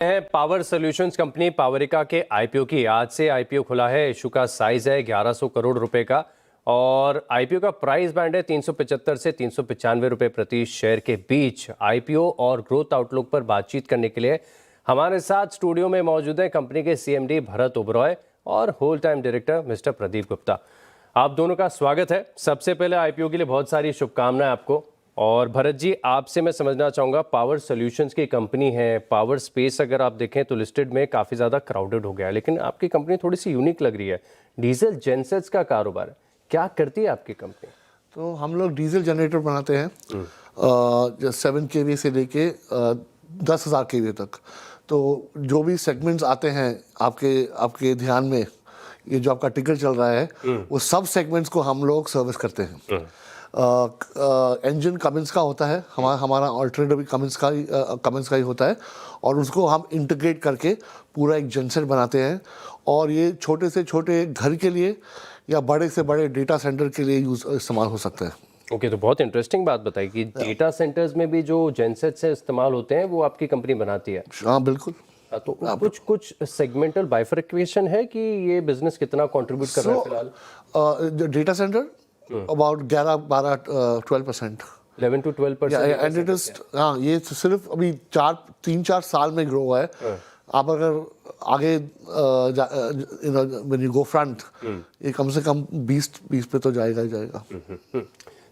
है power solutions company पावरिका के IPO की। आज से आईपीओ खुला है। इशू का साइज है 1100 करोड़ रुपए का और आईपीओ का प्राइस बैंड है 375 से 395 रुपए प्रति शेयर के बीच। आईपीओ और ग्रोथ आउटलुक पर बातचीत करने के लिए हमारे साथ स्टूडियो में मौजूद है कंपनी के सीएमडी भरत ओबरॉय और whole time director mister Pradeep Gupta. आप दोनों का स्वागत है। सबसे पहले आईपीओ के लिए बहुत सारी शुभकामनाएं आपको। और भरत जी, आपसे मैं समझना चाहूँगा, पावर सॉल्यूशंस की कंपनी है, पावर स्पेस अगर आप देखें तो लिस्टेड में काफ़ी ज़्यादा क्राउडेड हो गया है, लेकिन आपकी कंपनी थोड़ी सी यूनिक लग रही है। डीजल जेनसेट्स का कारोबार है, क्या करती है आपकी कंपनी? तो हम लोग डीजल जनरेटर बनाते हैं 7 kVA से लेके 10,000 kVA तक। तो जो भी सेगमेंट्स आते हैं आपके ध्यान में, ये जो आपका टिकट चल रहा है, वो सब सेगमेंट्स को हम लोग सर्विस करते हैं। इंजन कमिंस का होता है, हमारा ऑल्टरनेटिव भी कमिंस का ही होता है, और उसको हम इंटीग्रेट करके पूरा एक जनसेट बनाते हैं। और ये छोटे से छोटे घर के लिए या बड़े से बड़े डेटा सेंटर के लिए इस्तेमाल हो सकता है। ओके, तो बहुत इंटरेस्टिंग बात बताई कि डेटा सेंटर्स में भी जो जेनसेट्स से इस्तेमाल होते हैं वो आपकी कंपनी बनाती है। हाँ, बिल्कुल। तो कुछ सेगमेंटल बाइफरकेशन है कि ये बिजनेस कितना कंट्रीब्यूट कर रहा है फिलहाल? Data centre about 11-12%। 11 to 12%। And it is, हाँ, ये सिर्फ अभी 3-4 साल में ग्रो हुआ है। आप अगर आगे व्हेन यू गो फ्रंट, ये कम से कम 20 पे तो जाएगा ही जाएगा।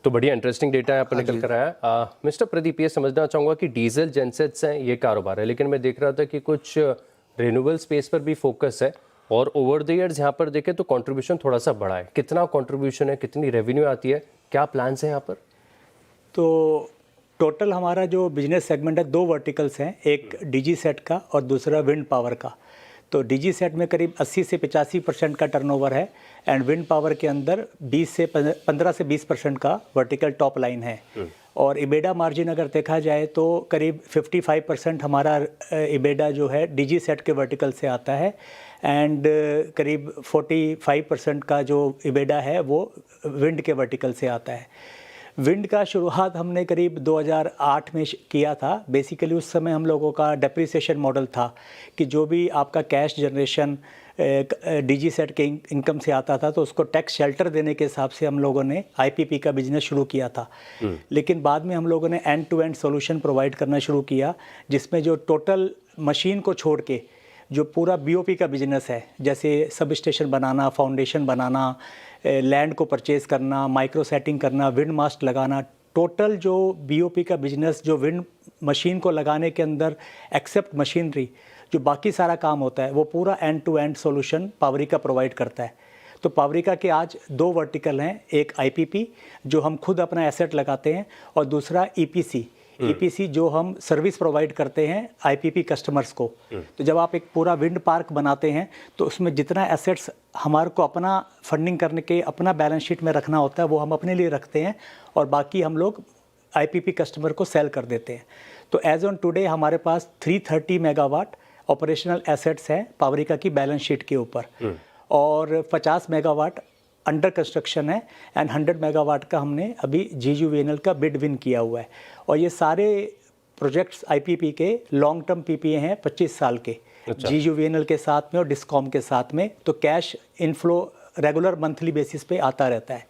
तो बढ़िया इंटरेस्टिंग डेटा है आपने निकल कर आया। मिस्टर प्रदीप, ये समझना चाहूँगा कि डीजल जेनसेट्स हैं, ये कारोबार है, लेकिन मैं देख रहा था कि कुछ रिन्यूएबल स्पेस पर भी फोकस है और ओवर द ईयर्स यहाँ पर देखें तो कंट्रीब्यूशन थोड़ा सा बढ़ा है। कितना कंट्रीब्यूशन है, कितनी रेवेन्यू आती है, क्या प्लान्स हैं यहाँ पर? तो टोटल हमारा जो बिजनेस सेगमेंट है, 2 वर्टिकल्स हैं, एक डीजी सेट का और दूसरा विंड पावर का। तो डीजी सेट में करीब 80 से 85% का टर्नओवर है एंड विंड पावर के अंदर 15 से 20% का वर्टिकल टॉप लाइन है। और इबेडा मार्जिन अगर देखा जाए तो करीब 55% हमारा इबेडा जो है डीजी सेट के वर्टिकल से आता है एंड करीब 45% का जो इबेडा है वो विंड के वर्टिकल से आता है। विंड का शुरुआत हमने करीब 2008 में किया था। बेसिकली उस समय हम लोगों का डेप्रिसिएशन मॉडल था कि जो भी आपका कैश जनरेशन डीजी सेट के इनकम से आता था तो उसको टैक्स शेल्टर देने के हिसाब से हम लोगों ने आईपीपी का बिजनेस शुरू किया था। लेकिन बाद में हम लोगों ने end to end solution provide करना शुरू किया, जिसमें जो टोटल मशीन को छोड़ के जो पूरा बीओपी का बिजनेस है, जैसे सब स्टेशन बनाना, फाउंडेशन बनाना, लैंड को परचेज़ करना, माइक्रो सेटिंग करना, विंड मास्ट लगाना, टोटल जो बीओपी का बिजनेस, जो विंड मशीन को लगाने के अंदर एक्सेप्ट मशीनरी, जो बाकी सारा काम होता है, वो पूरा एंड टू एंड सॉल्यूशन पावरिका प्रोवाइड करता है। तो पावरिका के आज 2 वर्टिकल हैं, एक आईपीपी जो हम खुद अपना एसेट लगाते हैं और दूसरा ईपीसी जो हम सर्विस प्रोवाइड करते हैं आईपीपी कस्टमर्स को। तो जब आप एक पूरा विंड पार्क बनाते हैं तो उसमें जितना एसेट्स हमारे को अपना फंडिंग करने के अपना बैलेंस शीट में रखना होता है वो हम अपने लिए रखते हैं और बाकी हम लोग आईपीपी कस्टमर को सेल कर देते हैं। तो एज ऑन टुडे हमारे पास 330 मेगावाट ऑपरेशनल एसेट्स हैं पावरिका की बैलेंस शीट के ऊपर और 50 मेगावाट अंडर कंस्ट्रक्शन है एंड 100 मेगावाट का हमने अभी जीयूवीएनएल का बिड विन किया हुआ है। और ये सारे प्रोजेक्ट्स आईपीपी के लॉन्ग टर्म पीपीए हैं 25 साल के। अच्छा। जीयूवीएनएल के साथ में और डिस्कॉम के साथ में, तो cash inflow regular monthly basis पे आता रहता है।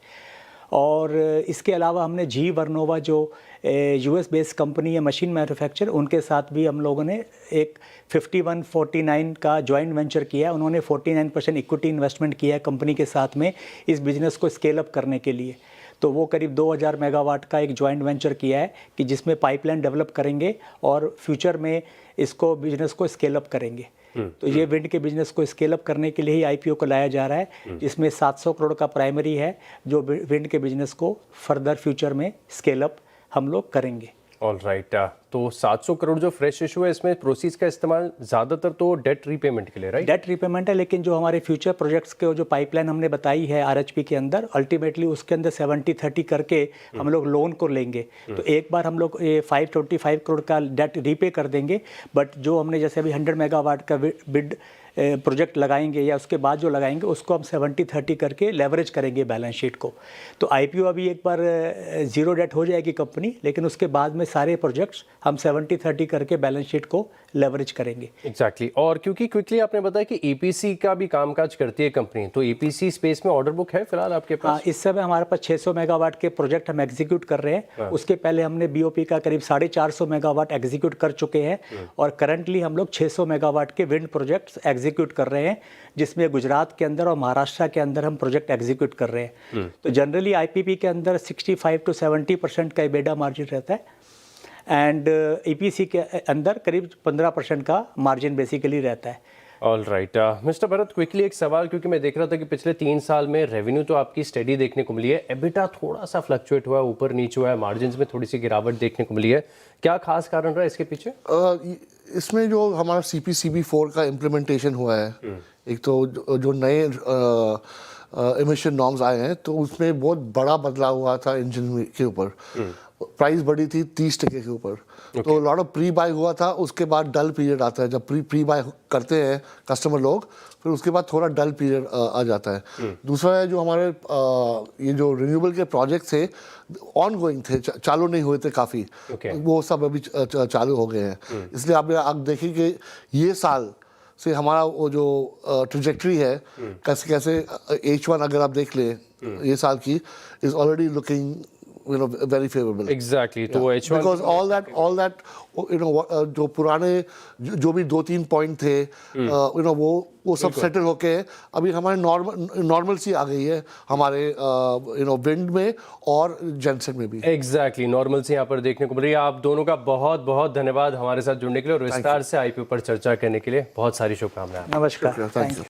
और इसके अलावा हमने जी वर्नोवा जो यूएस बेस्ड कंपनी है मशीन मैन्युफैक्चर, उनके साथ भी हम लोगों ने एक 51-49 का जॉइंट वेंचर किया है। उन्होंने 49% इक्विटी इन्वेस्टमेंट किया है कंपनी के साथ में इस बिज़नेस को स्केल अप करने के लिए। तो वो करीब 2000 मेगावाट का एक जॉइंट वेंचर किया है कि जिसमें पाइपलाइन डेवलप करेंगे और फ्यूचर में इसको बिजनेस को स्केल अप करेंगे। तो ये विंड के बिजनेस को स्केल अप करने के लिए ही आईपीओ को लाया जा रहा है, जिसमें 700 करोड़ का प्राइमरी है जो विंड के बिजनेस को फर्दर फ्यूचर में स्केल अप हम लोग करेंगे। All right. तो 700 करोड़ जो फ्रेश इशू है, इसमें प्रोसीज का इस्तेमाल ज़्यादातर तो डेट रीपेमेंट के लिए, राइट? डेट रीपेमेंट है, लेकिन जो हमारे फ्यूचर प्रोजेक्ट्स के जो पाइपलाइन हमने बताई है आरएचपी के अंदर, अल्टीमेटली उसके अंदर 70-30 करके हम लोग लोन को लेंगे। तो एक बार हम लोग ये 525 करोड़ का डेट रीपे कर देंगे, बट जो हमने जैसे अभी 100 मेगावाट का बिड प्रोजेक्ट लगाएंगे या उसके बाद जो लगाएंगे उसको हम 70-30 करके लेवरेज करेंगे बैलेंस शीट को। तो आईपीओ अभी एक बार जीरो डेट हो जाएगी कंपनी, लेकिन उसके बाद में सारे प्रोजेक्ट्स हम 70-30 करके बैलेंस शीट को लेवरेज करेंगे। एग्जैक्टली और क्योंकि क्विकली आपने बताया कि ईपीसी का भी कामकाज करती है कंपनी, तो ईपीसी स्पेस में ऑर्डर बुक है फिलहाल आपके हाँ, पास? इस समय हमारे पास 600 मेगावाट के प्रोजेक्ट हम एग्जीक्यूट कर रहे हैं। उसके पहले हमने बीओपी का करीब 450 मेगावाट एग्जीक्यूट कर चुके हैं और करंटली हम लोग 600 मेगावाट के विंड प्रोजेक्ट्स एग्जीक्यूट कर रहे हैं, जिसमें गुजरात के अंदर और महाराष्ट्र के अंदर हम प्रोजेक्ट एग्जीक्यूट कर रहे हैं। तो जनरली आईपीपी के अंदर 65 to 70% का EBITDA मार्जिन रहता है एंड ईपीसी के अंदर करीब 15% का मार्जिन बेसिकली रहता है। All right mister Bharat, quickly एक सवाल, क्योंकि मैं देख रहा था कि पिछले 3 साल में रेवेन्यू तो आपकी स्टेडी देखने को मिली है, एबिटा थोड़ा सा फ्लक्चुएट हुआ है, ऊपर नीचे हुआ है, मार्जिन्स में थोड़ी सी गिरावट देखने को मिली है, क्या खास कारण रहा है इसके पीछे? इसमें जो हमारा CPCB4 का इम्प्लीमेंटेशन हुआ है, एक तो जो नए एमिशन नॉर्म्स आए हैं, तो उसमें बहुत बड़ा बदलाव हुआ था इंजन के ऊपर। प्राइस बढ़ी थी 30% के ऊपर, तो लॉट ऑफ प्री बाय हुआ था। उसके बाद डल पीरियड आता है, जब प्री बाय करते हैं कस्टमर लोग, फिर उसके बाद थोड़ा डल पीरियड आ जाता है। दूसरा है जो हमारे ये जो रिन्यूएबल के प्रोजेक्ट थे, ऑन गोइंग थे, चालू नहीं हुए थे काफ़ी, वो सब अभी चालू हो गए हैं। इसलिए आप देखें कि ये साल से हमारा वो जो ट्रजेक्टरी है, कैसे कैसे H1 अगर आप देख लें ये साल की, is already looking very favorable. Exactly. तो H1 because all that जो पुराने जो भी 2-3 पॉइंट थे, वो सब सेटल होके अभी हमारे नॉर्मल सी आ गई है हमारे विंड में और जेनसेट में भी। एग्जैक्टली नॉर्मल से यहाँ पर देखने को मिल रही है। आप दोनों का बहुत बहुत धन्यवाद हमारे साथ जुड़ने के लिए और विस्तार से आईपीओ पर चर्चा करने के लिए। बहुत सारी शुभकामनाएं। नमस्कार, थैंक यू।